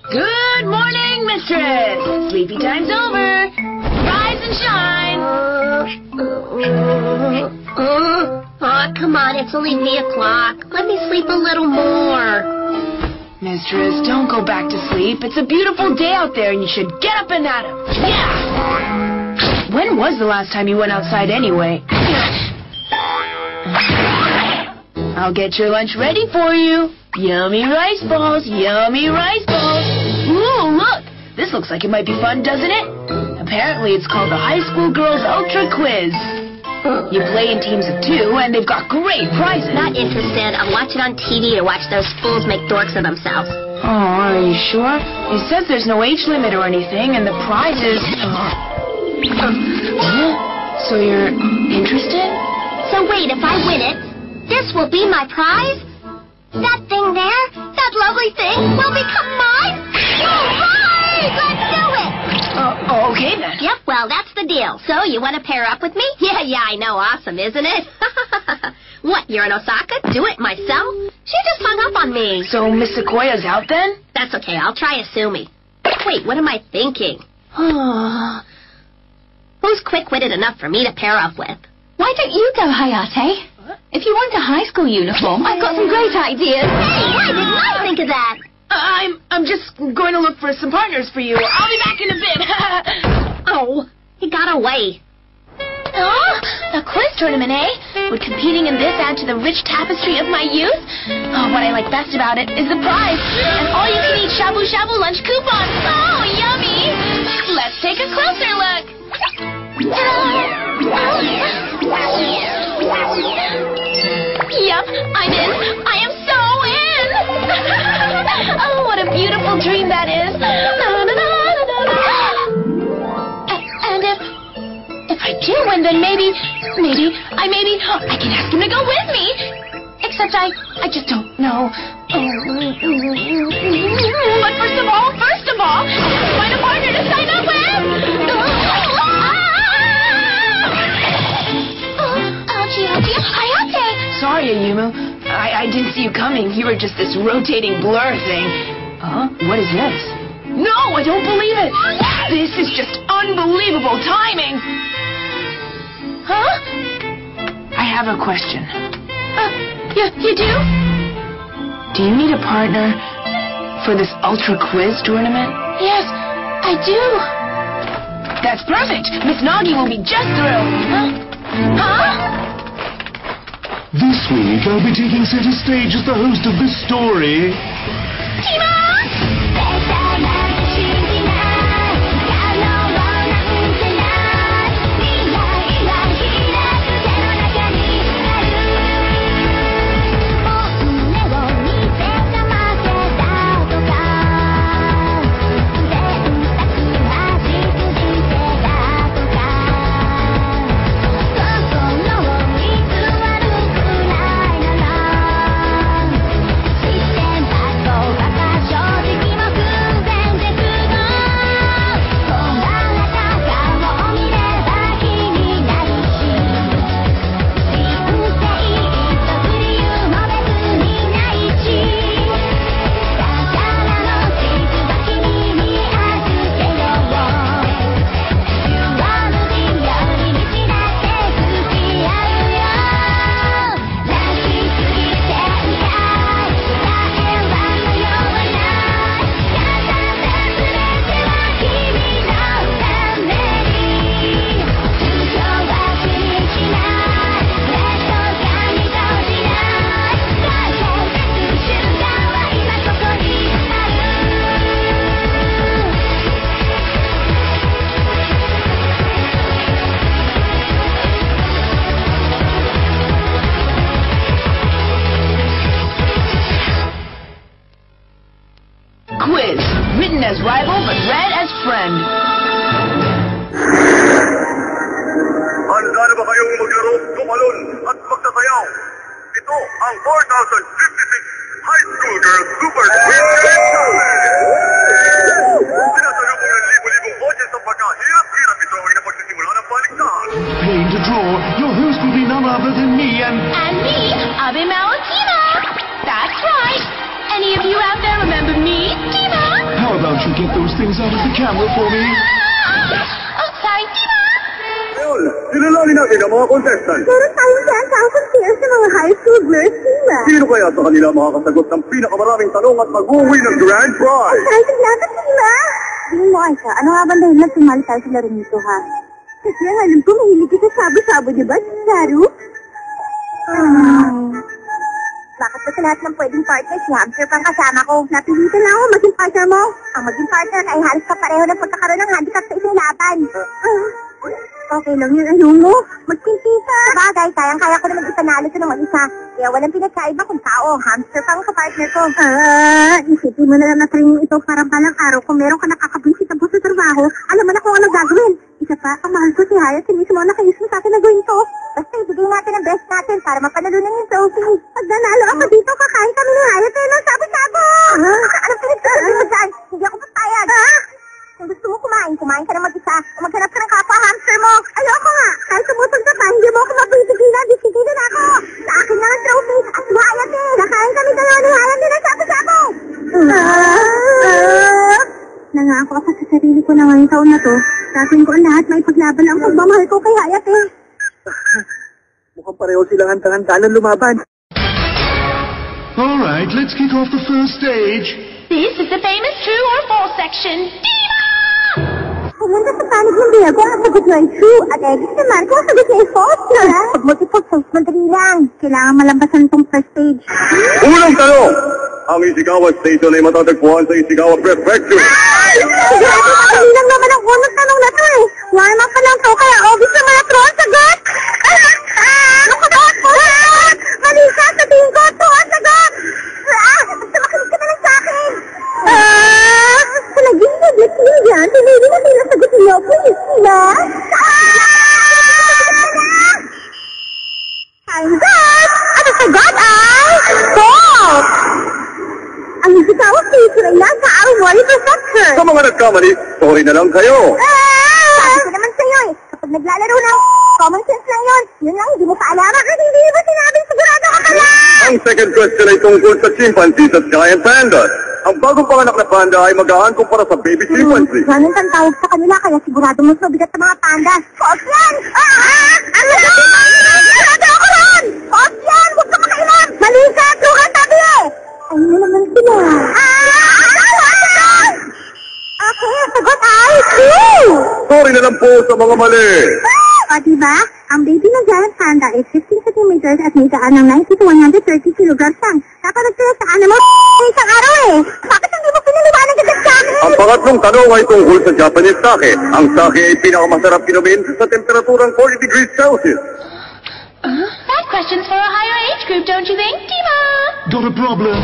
Good morning, mistress. Sleepy time's over. Rise and shine. Oh, come on. It's only 3 o'clock. Let me sleep a little more. Mistress, don't go back to sleep. It's a beautiful day out there, and you should get up and at 'em. Yeah! When was the last time you went outside anyway? I'll get your lunch ready for you. Yummy rice balls, yummy rice balls. Ooh, look! This looks like it might be fun, doesn't it? Apparently it's called the High School Girls Ultra Quiz. You play in teams of 2, and they've got great prizes. Not interested. I'll watch it on TV to watch those fools make dorks of themselves. Oh, are you sure? It says there's no age limit or anything, and the prizes... So you're interested? So wait, if I win it, this will be my prize? That thing there, that lovely thing, will become mine? All right, let's do it! Okay then. Yep, well, that's the deal. So, you want to pair up with me? Yeah, I know. Awesome, isn't it? What, you're in Osaka? Do it myself? She just hung up on me. So Miss Sequoia's out then? That's okay. I'll try Asumi. Wait, what am I thinking? Who's quick-witted enough for me to pair up with? Why don't you go, Hayate? What? If you want a high school uniform, I've got some great ideas. Hey, why didn't I think of that? I'm just going to look for some partners for you. I'll be back in a bit. Oh, he got away. Oh, a quiz tournament, eh? Would competing in this add to the rich tapestry of my youth? Oh, what I like best about it is the prize. An all-you-can-eat shabu-shabu lunch coupon. Oh, yummy! Let's take a closer look. Yup, I'm in. I am so in. Oh, what a beautiful dream that is. And if I do win, then maybe I can ask him to go with me. Except I just don't know. But first of all, find a partner to sign up with. Hayate! Sorry, Ayumu. I didn't see you coming. You were just this rotating blur thing. What is this? No, I don't believe it. This is just unbelievable timing. Huh? I have a question. You do? Do you need a partner for this Ultra Quiz tournament? Yes, I do. That's perfect. Miss Nagi will be just thrilled. Huh? This week, I'll be taking center stage as the host of this story. Tima! Quiz. Written as rival, but read as friend. Handa na ba kayong maglaro, tumalon at magsasayaw? Ito ang 4056 High School Girls Super Quiz Challenge! Sinasalubong ng libo-libong audience sa pagkahirap-hirap ito ay napagsisimula ng paligsahan. Playing to draw, your host will be none other than me and... And me, Abe Malatima. That's right. Any of you out there remember me, Tima? How about things out of the camera for me? Oh, sorry, Tima! Ngayon, sinalali natin ang mga contestant. Meron tayong 10,000 shares sa mga high school girls, Tima. Sino kaya sa kanila makakasagot ng pinakamaraming tanong at mag-uwi ng grand prize? Ay, salamat, Tima! Tingin mo, Aisha, ano nga ba dahilan sumali tayo sa laro nito, ha? Kasi ang alam ko, mahilig ka sa sabu-sabu, di ba, Saru? Bakit ba sa lahat ng pwedeng partner, si Hamster pang kasama ko? Napilitan lang ako maging partner mo. Ang maging partner ay halos kapareho ng pagkakaroon ng handicap sa isang laban. Okay lang yun, ano mo? Magpipisa. Sabagay, kayang-kaya ko naman ipanalo sa ng mag-isa. Kaya walang pinagkaiba kung tao. Hamster pang kapartner ko. Isipin mo na lang na training ito parang balang araw. Kung meron ka nakakabisit ang sa trabaho, alam mo na kung anong gagawin. Isa pa, ang mahal ko si Hayat, si mismo ang nakaisip sa akin na gawin to. Basta ibigay natin ang best natin para mapanalunan yung trophy. Pag nanalo ako dito, kakain kami ni Hayat ng sabi-sabo. Anong pinagsasabi mo dyan? Hindi ako papayag. Kung gusto mo kumain ka na mag-isa o maghanap ka ng kapwa-hamster mo. Ayoko nga. Kahit sumusog ka pa, hindi mo ako mapitigilan. Disigilan na ako. Sa akin lang ang trophy at si Hayat eh. Kakain kami dalawa ni Hayat ng sabi-sabo. Nangako ako sa sarili ko na ngayong taon na to. Gagawin ko ang lahat, may paglaban ang pagmamahal ko kay Hayat eh. Mukhang pareho silang handa-handa ng lumaban. All right, let's kick off the first stage. This is the famous true or false section. Tima! Pumunta sa panig ng Diego, ang sagot niya ay true. At Edis naman, kung ang sagot niya ay false. Pag multiple choice, madali lang. Kailangan malampasan itong first stage. Unang tanong! Ang Ishikawa Station ay matatagpuan sa Ishikawa Prefecture. Grabe, madali lang naman ang unang tanong na to eh. Warm up pa lang to, kaya obvious na mga true ang sagot. Ano ka ba? Mali ka, sabihin ko, true ang sagot. Basta makinig ka na lang sa akin. Sa naging naglas niya dyan, tinili na pinasagot niyo, please, sila. Time's up! At ang sagot ay false! Ang Ishikawa Station ay nasa Aomori Prefecture. Sa mga nagkamali, sorry na lang kayo. Sabi ko naman sa'yo eh, kapag naglalaro ng common sense lang yun. Yun lang, hindi mo kaalaman kasi hindi mo sinabing sigurado ka pala. Ang second question ay tungkol sa chimpanzees at giant pandas. Ang bagong panganak na panda ay magaan kumpara sa baby chimpanzee. Ganun ang tawag sa kanila, kaya sigurado mas mabigat sa mga pandas. False yan! Ang sigurado ako ron! False yan! Huwag ka makailan! Mali ka! True ka sabi eh! Ayun na naman sila. Okay, ang sagot ay true! Sorry na lang po sa mga mali. O diba? Ang baby ng giant panda is 15 centimeters at may gaan ng 90 to 130 kilograms lang. Dapat nagtira sa mo isang araw eh. Bakit hindi mo pinaliwanag agad sa akin? Ang pangatlong tanong ay tungkol sa Japanese sake. Ang sake ay pinakamasarap inumin sa temperaturang 40 degrees Celsius. That question's for a higher age group, don't you think, Tima? Got a problem?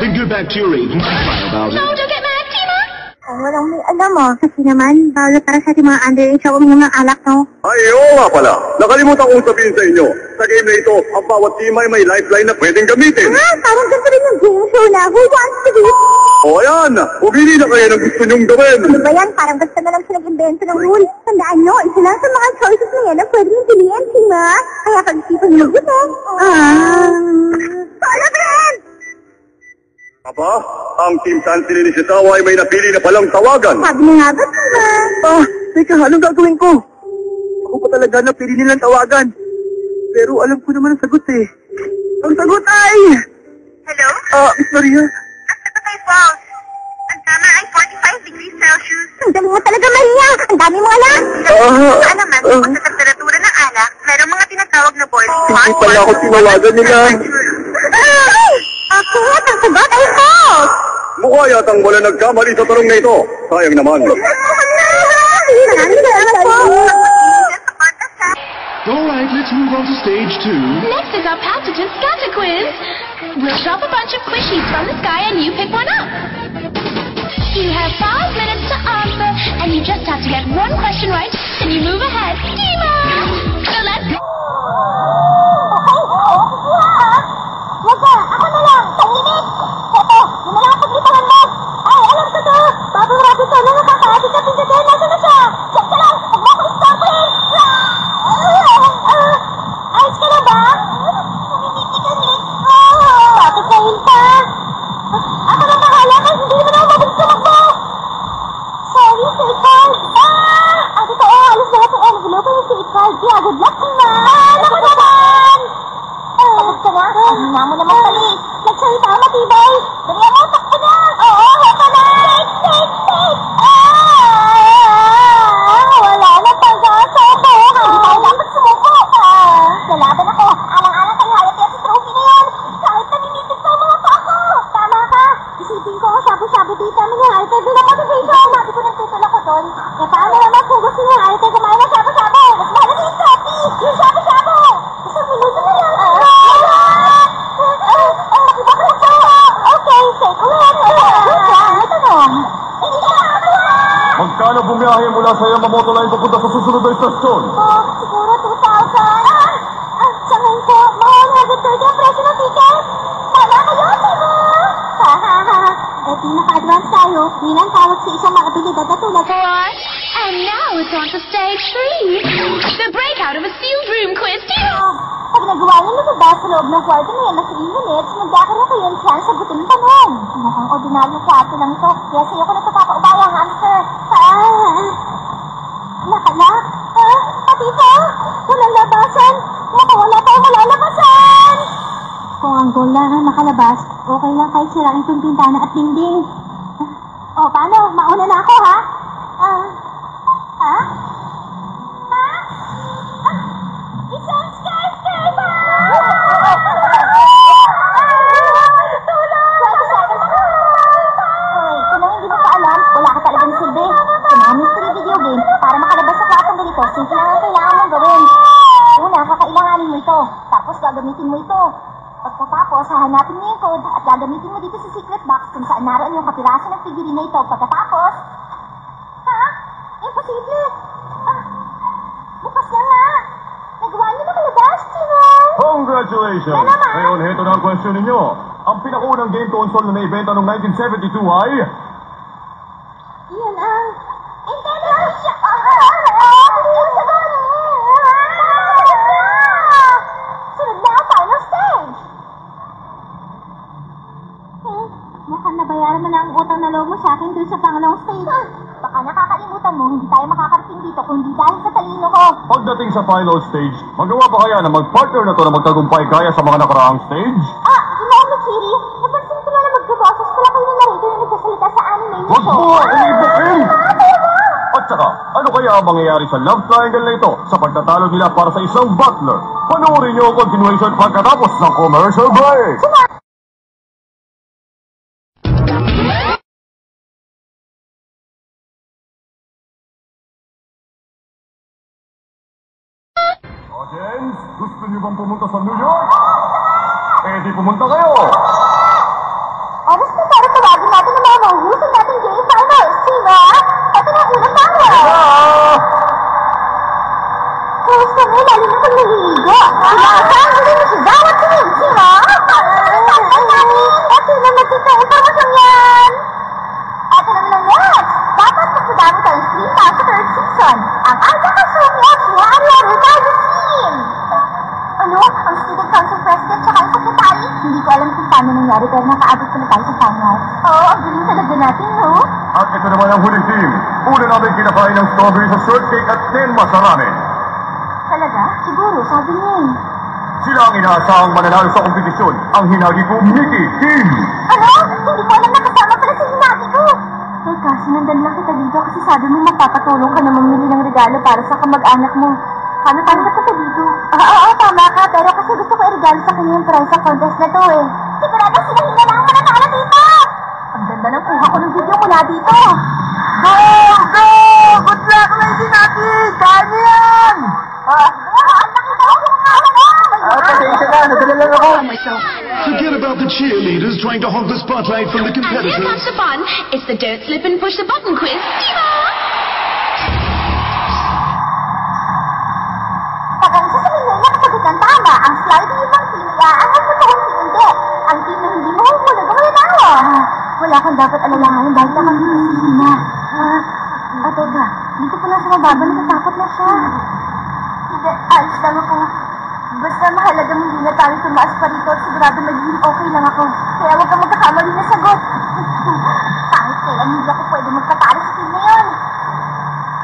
Then go back to your agency and cry about No, it. don't get mad, Tima! Walang may alam mo. Kasi naman, bawal para sa ating mga underage ako uminom ng alak, no? Ay, oo nga pala. Nakalimutan kong sabihin sa inyo. Sa game na ito, ang bawat team ay may lifeline na pwedeng gamitin. Parang ganito rin yung game show na Who Wants to Be? O ayan, pumili na kayo ng gusto nyong gawin. Ano ba yan? Parang basta na lang siya nag-invento ng rule. Tandaan nyo, isa lang sa mga choices na yan ang pwede nyo piliin, Tima. Kaya pag-isipan nyo mabuti. Follow friend! Aba, ang Team Sansini ni Shitawa ay may napili na palang tawagan. Sabi na nga ba, Tima? Teka, anong gagawin ko? Ako pa talaga napili nilang tawagan. Pero alam ko naman ang sagot eh. Ang sagot ay... Hello? Miss Maria? Ang sagot ay false. Ang tama ay 45 degrees Celsius. Ang dami mo talaga, Maria. Ang dami mo alam. Saan naman, kung sa temperatura ng alak, mayroong mga tinatawag na boiling point. Hindi pala ako tinawagan nila. Okay, at ang sagot ay false. Mukha yatang wala nagkamali sa tanong na ito. Sayang naman. Maraming salamat po. All right, let's move on to stage 2. Next is our Pathogen Scatter Quiz. We'll drop a bunch of quiz sheets from the sky and you pick one up. You have 5 minutes to answer, and you just have to get one question right, and you move ahead. Tima! So let's go! Waka, ako na lang, tahimik! Eto, yun na lang ang paglitangan mo! Ay, alam ko to! Bago rabi ka na nakakaagit na pinagay, nasa na siya! Diyan ka lang, huwag mo ako i-stopin! Ayos ka na ba? Humimiti ka, Nick! Bakit dahil pa? Ako na bahala kasi hindi mo na ako mabagsamak mo! ko ang shabu-shabu dito. Mangyari tayo doon ang motivation. Sabi ko ng titulo ko doon. Eh, paano naman kung gusto niya tayo kumain ng shabu-shabu? Mas mahal na yung coffee. Yung shabu-shabu. Gusto mo lusin na lang. Iba ko na po. Okay, take away. May tanong. Magkano bumiyahe mula sa Yamamoto Line papunta sa susunod na istasyon? Siguro 2,000. Sa ngayon po, mga 130 ang presyo ng ticket. Tama kayo, diba? Eh, pinaka-advance tayo. Bilang tawag sa isang mga abilidad na tulad. And now it's on to stage 3. The breakout of a sealed room quiz. Pag nagawa niyo na ba sa loob ng kwarto na yan na 3 minutes, magkakaroon kayo yung chance sa gutin ng tanong. Mukhang ordinaryo kwarto lang ito. Kaya sa'yo ko na ito papaubaya, hamster. Nakalak? Pati ito? Walang labasan. Wala tayong malalabasan. Kung ang goal lang ang makalabas, okay lang kahit sirain itong pintana at dingding. O, paano? Mauna na ako, ha? Isang skyscraper! Tulong! Kung lang hindi mo pa alam, wala ka talagang silbi. Sa mga mystery video game, para makalabas sa kwartong ganito, simple lang ang kailangan mong gawin. Una, kakailanganin mo ito. Tapos gagamitin mo ito. Pagkatapos, hahanapin mo yung code at gagamitin mo dito sa secret box kung saan naroon yung kapiraso ng figurine na ito. Pagkatapos... Imposible! Bukas na nga! Nagawa niyo na malabas, Chino! Congratulations! Na naman? Ngayon, heto na ang question ninyo. Ang pinakaunang game console na naibenta noong 1972 ay... Yun ang... Nintendo! Sunod na ang final stage! Mukhang nabayaran mo na ang utang na loob mo sa akin dun sa pangalawang stage. Baka nakakalimutan mo, hindi tayo makakarating dito kung hindi dahil sa talino ko. Pagdating sa final stage, magawa ba kaya na mag-partner na to na magtagumpay kaya sa mga nakaraang stage? Ginoong Mikiri, napansin ko na magkaboses pala kayo na narito na nagsasalita sa anime na Wag mo! Inibukin! At saka, ano kaya ang mangyayari sa love triangle na ito sa pagtatalo nila para sa isang butler? Panoorin niyo ang continuation pagkatapos ng commercial break! Audience, gusto niyo bang pumunta sa New York? Eh di pumunta kayo! Oras na para tawagin natin ang mga mahuhusay natin game finals, Chino! Ito na ang unang power! Gusto mo, lalo na kung naliligo. Saan gusto mo sigaw at tingin, Chino? At sino nagkita ang impormasyon yan? Ito naman ang next. Dapat magsadami tayong stream para sa third season. Ang Alta Kasumi at si Mario Ricardo team. Ano? Ang student council president tsaka ang secretary? Hindi ko alam kung paano nangyari pero nakaabot ko na tayo sa final. Oo, ang galing talaga natin, no? At ito naman ang huling team. Una namin kinakain ng strawberry sa shortcake at then masarami. Talaga? Siguro, sabi niya eh. Sila ang inaasahang mananalo sa kompetisyon, ang Hinagi ko Mickey Team. Ano? Hindi ko alam nakasama pala sa hinati ko. Teka, sinundan lang kita dito kasi sabi mo magpapatulong ka na mamili ng regalo para sa kamag-anak mo. Paano ka pa dito? Oo, tama ka. Pero kasi gusto ko i-regalo sa kanya yung prize sa contest na to eh. Sigurado sila hindi na ang mananalo dito! Ang ganda ng kuha ko ng video mula dito. Go! Go! Good luck, Lady Naki! Kaya yan! Pasensya ka, nadala lang ako. Forget about the cheerleaders trying to hog the spotlight from the And here comes competitors. the fun. It's the Don't Slip and Push the Button quiz. Diva! Pag ang isa sa inyo ay nakasagot ng tama, ang sliding ibang team ay aangat sa toong team hindi. Ang team na hindi mahuhulog ang mananawa. Wala kang dapat alalahanin dahil lang ang team na. Teka, dito po lang sa mababa, natatakot na siya. Hindi, ayos lang ako. Basta mahalagang hindi na tayo tumaas pa rito at sigurado magiging okay lang ako. Kaya huwag kang magkakamali na sagot. Kahit kailan hindi ako pwede magpatalo sa team na yun.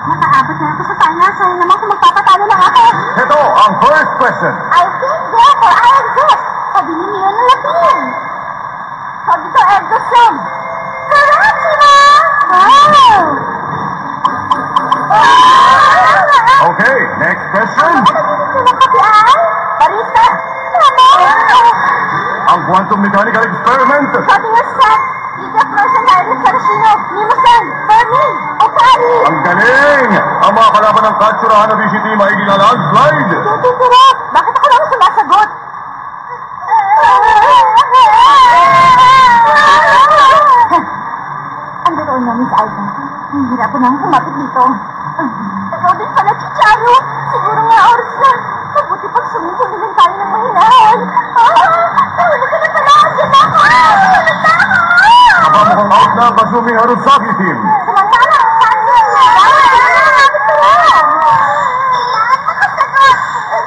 Nakaabot na ako sa final. Sayang naman kung magpapatalo lang ako. Ito ang first question. I think therefore I exist. Sabi ni Mio ng Latin. So dito ergo sum. Correct, diba? Wow! Okay, next question. Ano nagiging ko ng kapian? Barista? Ano? Ang quantum mechanical experiment. Sabi nga sa Liga Prosa Darius Saracino, Mimo-san, Fermin, Okari. Ang galing! Ang mga kalaban ng Katsura Hanabishi Team ay ginalandslide! Tuturo, bakit ako lang sumasagot? Ang totoo niya, Miss Aida. Hirap na akong kumapit dito. Ikaw din pala, Chicharo. Siguro nga oras na. Mabuti pag suminto na lang tayo ng mahinahan. Nahuli ka na pala. Diyan na ako. Nahulog na ako. Nakamukhang out na ang Kasumi Harusagi Team. Samantala, ang saan niya? Nakakapit ka lang. Kailangan makasagot.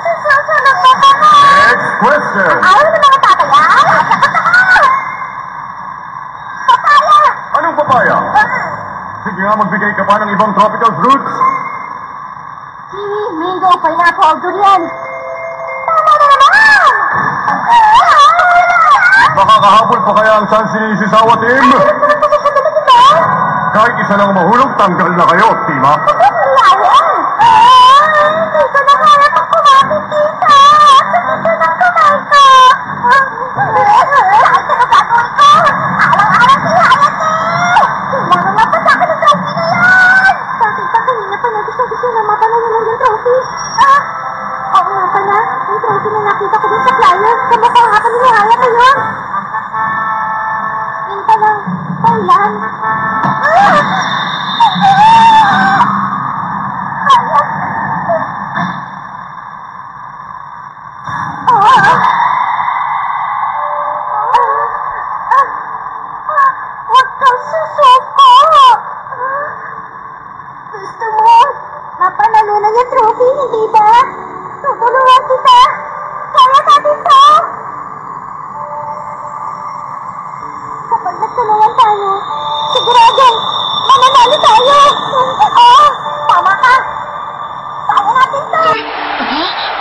Susunod na ka na. Next question! Ayaw na mga tatayan. Sagot ako. Papaya. Anong papaya? Sige nga, magbigay ka pa ng ibang tropical fruits. Kiwi, mango, pineapple, durian. Tama na naman! Makakahabol pa kaya ang chance ni Shisawa Team? Sarap pa sa gabi ito. Kahit isa lang mahulog, tanggal na kayo, Tima. Bakit nalayan? Dito na kaya pang kumapit dito. Dito na kumay ko. Kahit ano gagawin ko, alang-alang si Hayate. Kailangan nga pa sa akin ang trophy na yan. Bakit pa kanina pa nagusto na mapanayin lang yung trophy? Oo nga pala, yung trophy na nakita ko din sa flyer. Kamukha nga pa ni Hayate yun. Yun pa lang, kailan? Huwag kang susuko! Gusto mo? Mapanalo na yung trophy, hindi ba? Tutulungan kita! Kaya natin to! Kapag nagtulungan tayo, siguradong mananalo tayo! Oo, tama ka! Kaya natin to!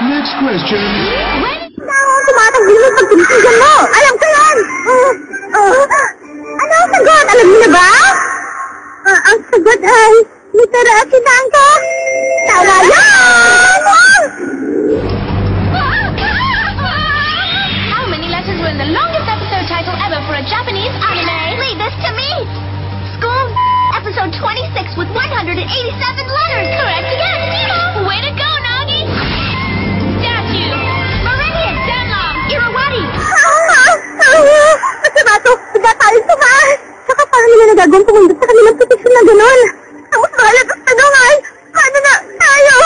Next question. Tumatagbilin pag tinitigan mo! Alam ko yan! Ano ang sagot? Alam mo na ba? Ang sagot ay Mitarashi Danko! Tama yan! How many letters were in the longest episode title ever for a Japanese anime? Read this to me! School episode 26 with 187 letters. Correct again, Timo! Way to go, Nagi! Statue! Meridian, Danlong, Irawadi! Masabato, higa tayong tumaas. Saka parang nila nagagawang pumundot sa kanilang proteksyon na gano'n. Ang mas mahalagang tanong ay, paano na tayo?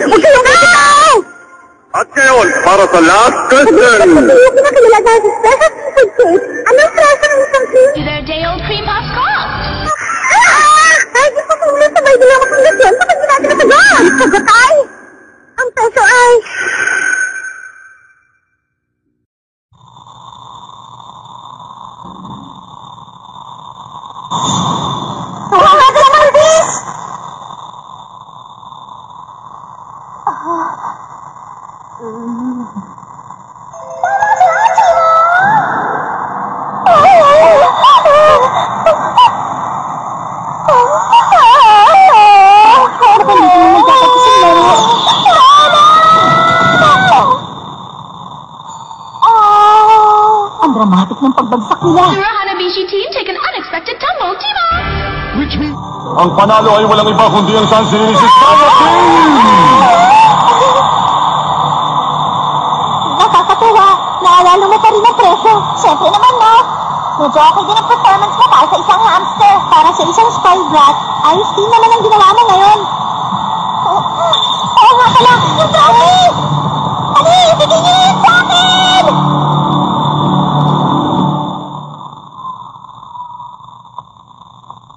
Huwag kayong bitaw! At ngayon, para sa last question! Yung pinakilala tayo sa special seafood cake. Anong preso ng isang cream? To their day-old cream puff scrawl! Ay, di pa kung sabay din ako kung gasyon sa pag natin na sagot. Sagot ay, ang preso ay... Tawagan ka naman, please! Tama si Hachi mo! Ang dramatic ng pagbagsak nila. Katsura Hanabishi team take an unexpected tumble, Timo! Which means... Ang panalo ay walang iba kundi ang chance ni Shisawa Team! Nakakatuwa. Naalala mo pa rin ang presyo. Siyempre naman, no? Medyo okay din ang performance mo para sa isang hamster. Para sa isang spoiled brat. Ayos din naman ang ginawa mo ngayon. Oo nga pala. Yung trophy! Ano, ibigay niyo yun sa akin!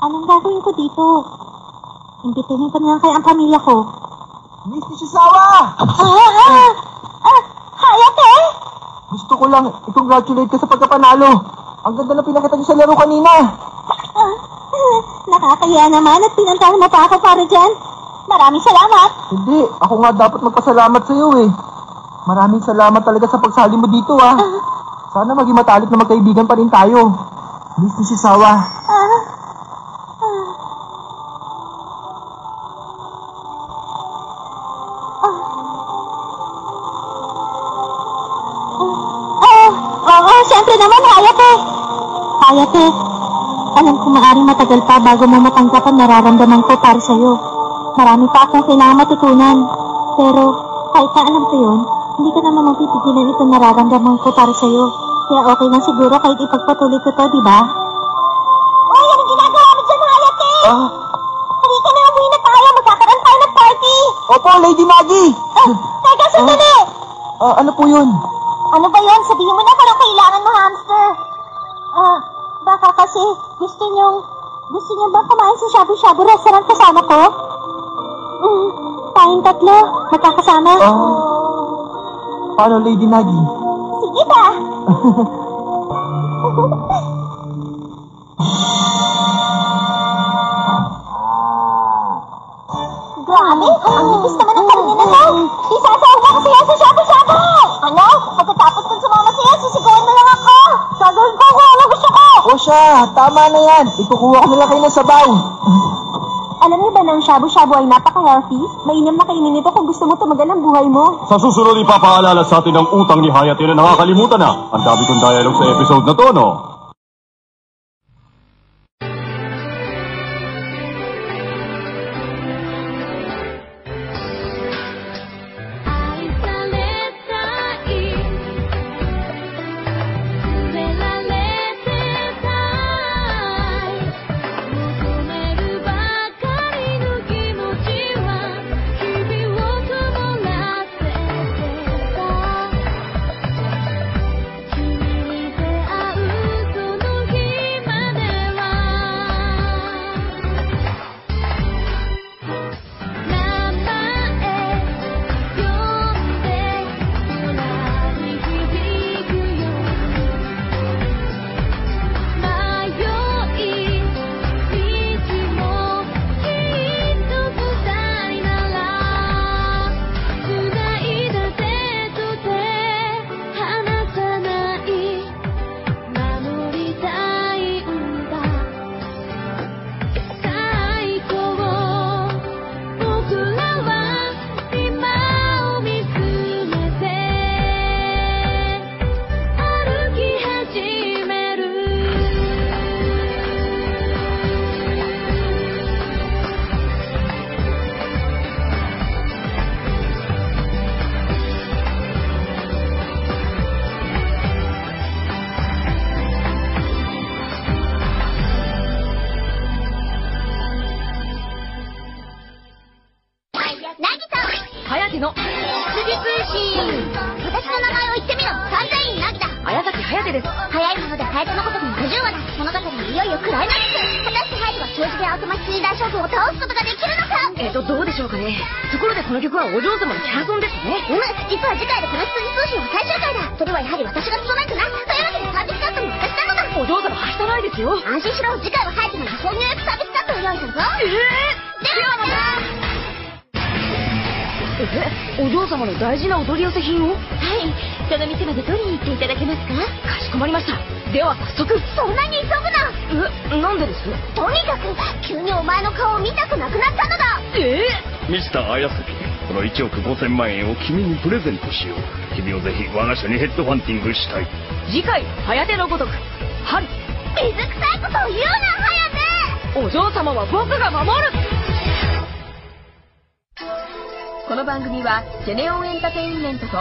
Anong gagawin ko dito? Imbitahin ko na lang kaya ang pamilya ko. Miss Nishizawa! Hayate! Gusto ko lang i-congratulate ka sa pagkapanalo. Ang ganda na pinakita niyo sa laro kanina. Nakakaya naman at pinantahan mo pa ako para dyan. Maraming salamat. Hindi, ako nga dapat magpasalamat sa iyo eh. Maraming salamat talaga sa pagsali mo dito ah. Sana maging matalik na magkaibigan pa rin tayo. Miss Nishizawa. Oo, siyempre naman, Hayate. Hayate, alam ko maaaring matagal pa bago mo matanggap ang nararamdaman ko para sa'yo. Marami pa akong kailangan matutunan. Pero, kahit na alam ko yun, hindi ko naman mapipigilan itong nararamdaman ko para sa'yo. Kaya okay lang siguro kahit ipagpatuloy ko to, di ba? Oy, anong ginagawa mo dyan, Hayate? Halika na, umuwi na tayo. Magkakaroon tayo ng party. Opo, Lady Maggie! Teka, sandali! Ano po yun? Ano ba yun? Sabihin mo na kung kailangan mo, hamster. Baka kasi gusto nyo bang kumain sa shabu-shabu restaurant kasama ko? Tayong tatlo, magkakasama. Paano, Lady Maggie? Sige ba? Grabe, ang nipis naman ang karne na to. Isasawag mo kasi yan sa shabu-shabu. Ano? Pagkatapos kong sumama siya, sisigawan mo lang ako. Gagawin ko kung ano gusto ko. O siya, tama na yan. Ikukuha ko nila kayo ng sabaw. Alam niyo ba na ang shabu-shabu ay napaka-healthy? Mainam na kainin ito kung gusto mo tumagal ang buhay mo. Sa susunod, ipapaalala sa atin ang utang ni Hayate na nakakalimutan na. Ang dami kong dialogue sa episode na to, no?ミスター綾崎、この1億5000万円を君にプレゼントしよう。君をぜひ我が社にヘッドハンティングしたい。次回、颯のごとく、春。水臭いことを言うな、颯！お嬢様は僕が守る。この番組はジェネオンエンターテインメントと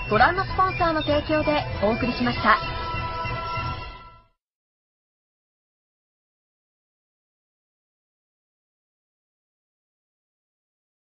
ご覧のスポンサーの提供でお送りしました。